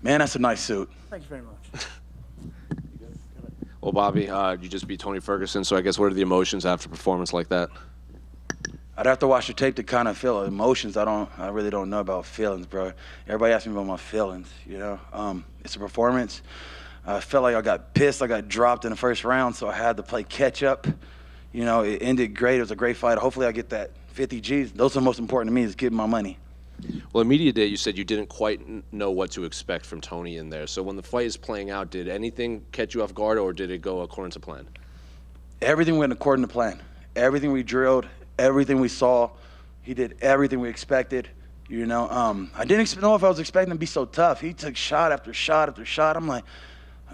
Man, that's a nice suit. Thank you very much. Well, Bobby, you just beat Tony Ferguson, so I guess what are the emotions after a performance like that? I'd have to watch the tape to kind of feel emotions. I really don't know about feelings, bro. Everybody asks me about my feelings, you know. It's a performance. I felt like I got pissed. I got dropped in the first round, so I had to play catch up. You know, it ended great. It was a great fight. Hopefully I get that 50 G's. Those are most important to me, is getting my money. Well, in media day, you said you didn't quite know what to expect from Tony in there. So when the fight is playing out, did anything catch you off guard, or did it go according to plan? Everything went according to plan. Everything we drilled, everything we saw, he did everything we expected. You know, I didn't know if I was expecting him to be so tough. He took shot after shot after shot. I'm like,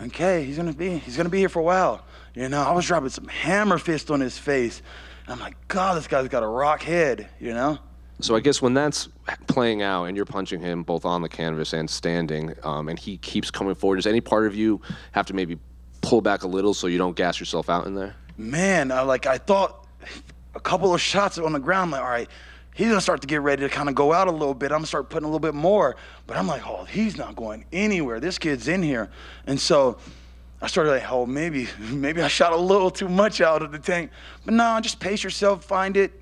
okay, he's gonna be here for a while. You know, I was dropping some hammer fist on his face. I'm like, God, this guy's got a rock head. You know. So I guess when that's playing out and you're punching him both on the canvas and standing, and he keeps coming forward, does any part of you have to maybe pull back a little so you don't gas yourself out in there? Man, I thought a couple of shots on the ground, I'm like, all right, he's going to start to get ready to kind of go out a little bit. I'm going to start putting a little bit more. But I'm like, oh, he's not going anywhere. This kid's in here. And so I started like, oh, maybe I shot a little too much out of the tank. But no, just pace yourself, find it.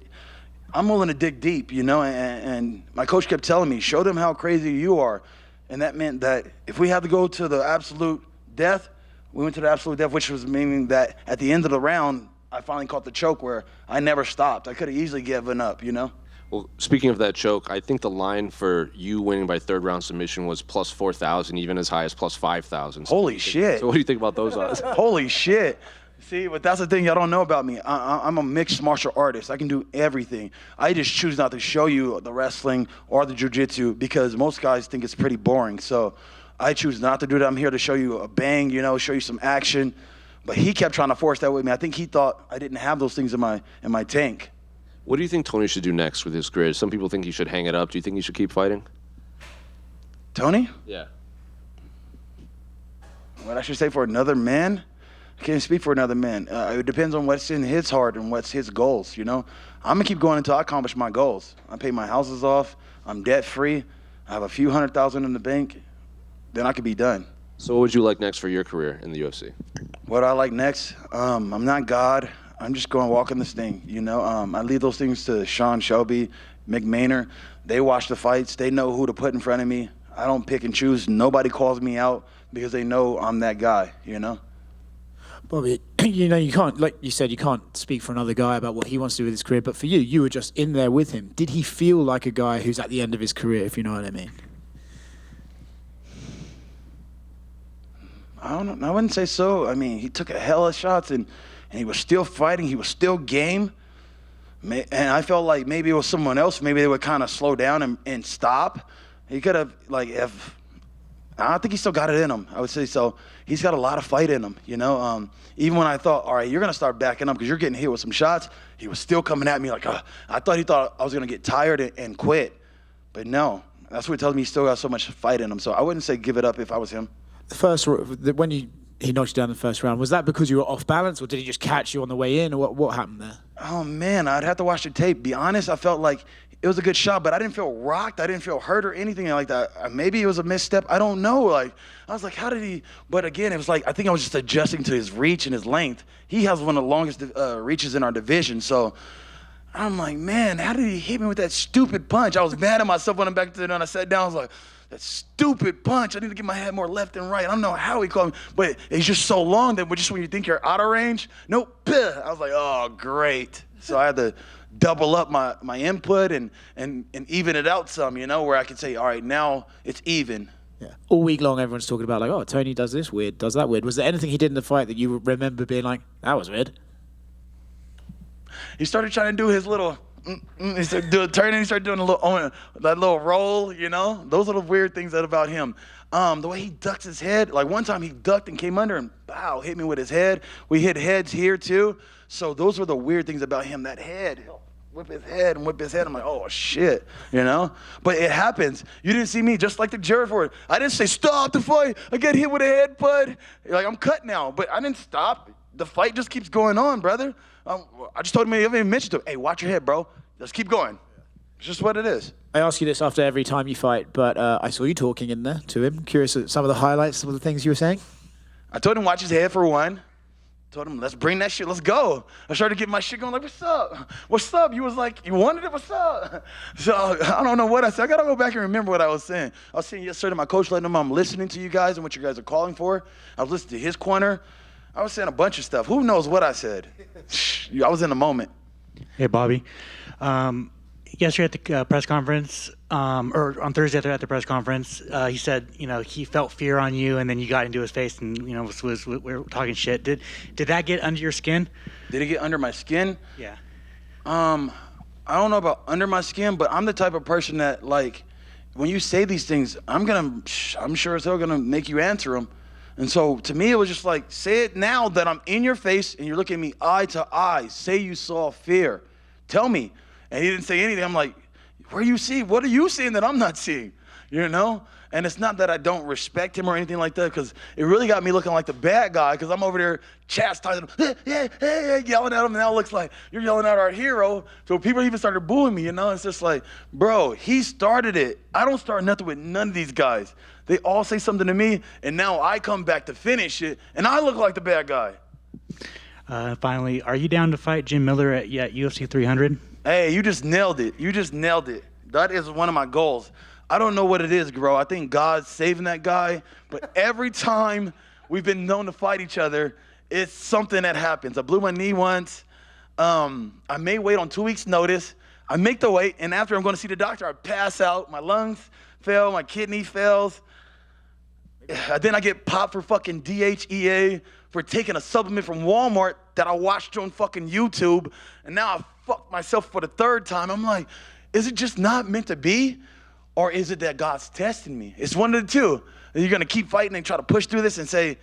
I'm willing to dig deep, you know, and my coach kept telling me, show them how crazy you are. And that meant that if we had to go to the absolute death, we went to the absolute death, which was meaning that at the end of the round, I finally caught the choke where I never stopped. I could have easily given up, you know. Well, speaking of that choke, I think the line for you winning by third round submission was plus 4,000, even as high as plus 5,000. Holy shit. So what do you think about those odds? Holy shit. See, but that's the thing y'all don't know about me. I'm a mixed martial artist. I can do everything. I just choose not to show you the wrestling or the jiu-jitsu because most guys think it's pretty boring. So I choose not to do that. I'm here to show you a bang, you know, show you some action. But he kept trying to force that with me. I think he thought I didn't have those things in my tank. What do you think Tony should do next with his career? Some people think he should hang it up. Do you think he should keep fighting? Tony? Yeah. What I should say for another man? I can't speak for another man. It depends on what's in his heart and what's his goals, you know? I'm going to keep going until I accomplish my goals. I pay my houses off. I'm debt-free. I have a few $100,000 in the bank. Then I could be done. So what would you like next for your career in the UFC? What I like next? I'm not God. I'm just going walking this thing, you know? I leave those things to Sean Shelby, Mick Maynard. They watch the fights. They know who to put in front of me. I don't pick and choose. Nobody calls me out because they know I'm that guy, you know? Bobby, you know, you can't, like you said, you can't speak for another guy about what he wants to do with his career, but for you, you were just in there with him. Did he feel like a guy who's at the end of his career, if you know what I mean? I don't know. I wouldn't say so. I mean, he took a hell of shots, and he was still fighting. He was still game. And I felt like maybe it was someone else. Maybe they would kind of slow down and stop. He could have, like, I think he still got it in him, I would say. So he's got a lot of fight in him, you know. Even when I thought, all right, you're going to start backing up because you're getting hit with some shots, he was still coming at me like, I thought he thought I was going to get tired and quit. But no, that's what tells me he still got so much fight in him. So I wouldn't say give it up if I was him. When he knocked you down in the first round, was that because you were off balance, or did he just catch you on the way in, or what happened there? Oh, man, I'd have to watch the tape. Be honest, I felt like it was a good shot, but I didn't feel rocked. I didn't feel hurt or anything like that. Maybe it was a misstep. I don't know. Like, I was like, how did he? But again, it was like, I think I was just adjusting to his reach and his length. He has one of the longest reaches in our division. So I'm like, man, how did he hit me with that stupid punch? I was mad at myself when I'm back to the and I sat down. I was like, that stupid punch. I need to get my head more left and right. I don't know how he called me, but it's just so long that just when you think you're out of range, nope. I was like, oh, great. So I had to double up my input and even it out some, you know, where I could say, all right, now it's even. Yeah. All week long, everyone's talking about, like, oh, Tony does this weird, does that weird. Was there anything he did in the fight that you remember being like, that was weird? He started trying to do his little, he started doing turning, he started doing that little roll, you know? Those are the weird things about him. The way he ducks his head, like one time he ducked and came under and pow, hit me with his head. We hit heads here too. So those were the weird things about him, that head. Whip his head and whip his head. I'm like, oh, shit, you know? But it happens. You didn't see me just like the jury for it. I didn't say, stop the fight. I get hit with a head, bud. Like, I'm cut now. But I didn't stop. The fight just keeps going on, brother. I just told him, I even mentioned to him, hey, watch your head, bro. Let's keep going. It's just what it is. I ask you this after every time you fight, but I saw you talking in there to him. Curious at some of the highlights, some of the things you were saying? I told him watch his head for one. Told him, let's bring that shit, let's go. I started getting my shit going like, what's up? What's up? You was like, you wanted it, what's up? So I don't know what I said. I gotta go back and remember what I was saying. I was saying yesterday to my coach, letting him know I'm listening to you guys and what you guys are calling for. I was listening to his corner. I was saying a bunch of stuff. Who knows what I said? I was in the moment. Hey, Bobby. Yesterday at the press conference, or on Thursday at the press conference, he said, he felt fear on you, and then you got into his face, and we were talking shit. Did that get under your skin? Did it get under my skin? Yeah. I don't know about under my skin, but I'm the type of person that, like, when you say these things, I'm sure as hell gonna make you answer them. And so to me, it was just like, say it now that I'm in your face and you're looking at me eye to eye. Say you saw fear. Tell me. And he didn't say anything. I'm like, where are you seeing? What are you seeing that I'm not seeing? And it's not that I don't respect him or anything like that, because it really got me looking like the bad guy, because I'm over there chastising him, yelling at him, and now it looks like you're yelling at our hero. So people even started booing me, It's just like, bro, he started it. I don't start nothing with none of these guys. They all say something to me, and now I come back to finish it, and I look like the bad guy. Finally, are you down to fight Jim Miller at UFC 300? Hey, you just nailed it. That is one of my goals. I don't know what it is, bro. I think God's saving that guy. But every time we've been known to fight each other, it's something that happens. I blew my knee once. I made weight on 2 weeks' notice. I make the weight, and after I'm going to see the doctor, I pass out. My lungs fail. My kidney fails. Then I get popped for fucking DHEA for taking a supplement from Walmart that I watched on fucking YouTube. And now I fucked myself for the third time. I'm like, is it just not meant to be? Or is it that God's testing me? It's one of the two. Are you going to keep fighting and try to push through this and say,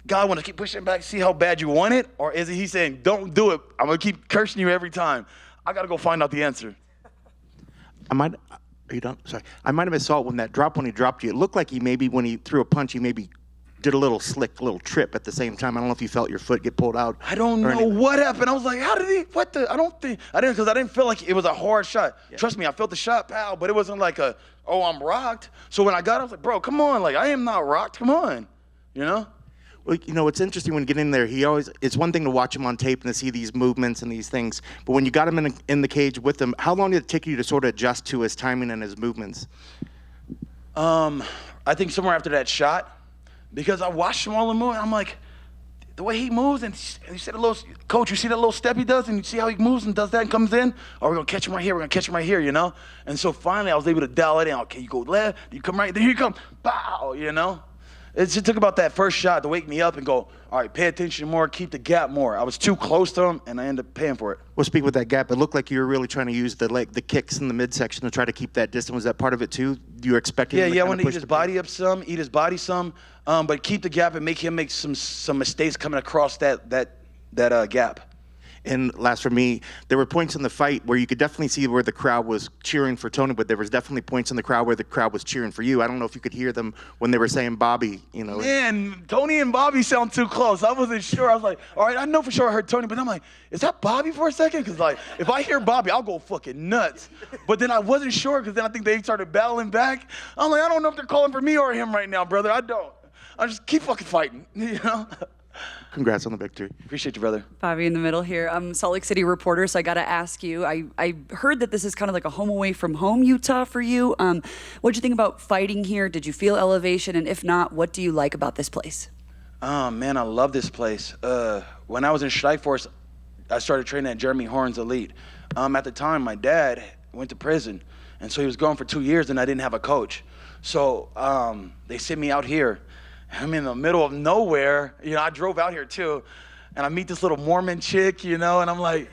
God, want to keep pushing back, see how bad you want it? Or is it he saying, don't do it. I'm going to keep cursing you every time. I got to go find out the answer. Are you done? Sorry. I might have saw it when he dropped you. It looked like when he threw a punch, he maybe did a little trip at the same time. I don't know if you felt your foot get pulled out. I don't know what happened. I was like, how did he, because I didn't feel like it was a hard shot. Yeah. Trust me, I felt the shot, pal, but it wasn't like I'm rocked. So when I got it, I was like, bro, come on. Like, I am not rocked. Come on. Well, it's interesting when you get in there. It's one thing to watch him on tape and to see these movements and these things, but when you got him in the cage with him, how long did it take you to sort of adjust to his timing and his movements? I think somewhere after that shot, because I watched him all the move, I'm like, the way he moves, and you see coach, you see that little step he does, and you see how he moves and does that and comes in? Oh, we're going to catch him right here, And so finally, I was able to dial it in. Okay, you go left, you come right, here you come, pow, It just took about that first shot to wake me up and go, all right, pay attention more, keep the gap more. I was too close to him, and I ended up paying for it. Well, speak with that gap. It looked like you were really trying to use the kicks in the midsection to try to keep that distance. Was that part of it too? You were expecting him to I want to eat his body up some, but keep the gap and make him make some mistakes coming across that gap. And last for me, there were points in the fight where you could definitely see where the crowd was cheering for Tony, but there was definitely points in the crowd where the crowd was cheering for you. I don't know if you could hear them when they were saying Bobby, Man, Tony and Bobby sound too close. I wasn't sure. I was like, all right, I know for sure I heard Tony, but I'm like, is that Bobby for a second? Because, like, if I hear Bobby, I'll go fucking nuts. But then I wasn't sure because then I think they started battling back. I'm like, I don't know if they're calling for me or him right now, brother. I don't. I just keep fucking fighting, Congrats on the victory. Appreciate you, brother. Bobby in the middle here. I'm Salt Lake City reporter, so I got to ask you. I heard that this is kind of like a home away from home Utah for you. What'd you think about fighting here? Did you feel elevation? And if not, what do you like about this place? Oh, man, I love this place. When I was in Strikeforce, I started training at Jeremy Horn's Elite. At the time, my dad went to prison, and so he was gone for 2 years, and I didn't have a coach. So they sent me out here. I'm in the middle of nowhere. I drove out here too, and I meet this little Mormon chick, and I'm like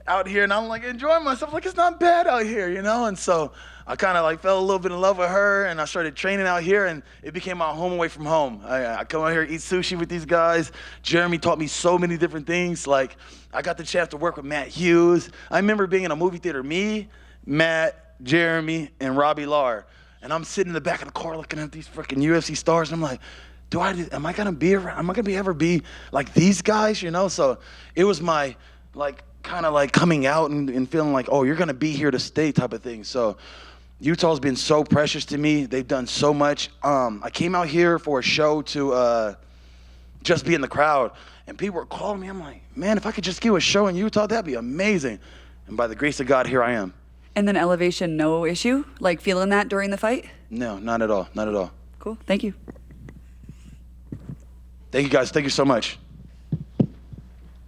out here, and I'm like enjoying myself. Like, it's not bad out here, And so I kind of like fell a little bit in love with her, and I started training out here, and it became my home away from home. I come out here, eat sushi with these guys. Jeremy taught me so many different things. Like, I got the chance to work with Matt Hughes. I remember being in a movie theater, me, Matt, Jeremy, and Robbie Lar. And I'm sitting in the back of the car looking at these freaking UFC stars, and I'm like, am I gonna ever be like these guys, So it was my kind of like coming out and feeling like, oh, you're going to be here to stay type of thing. So Utah's been so precious to me. They've done so much. I came out here for a show to just be in the crowd, and people were calling me. I'm like, man, if I could just give a show in Utah, that'd be amazing. And by the grace of God, here I am. And then elevation, no issue? Like feeling that during the fight? No, not at all. Not at all. Cool. Thank you. Thank you, guys. Thank you so much.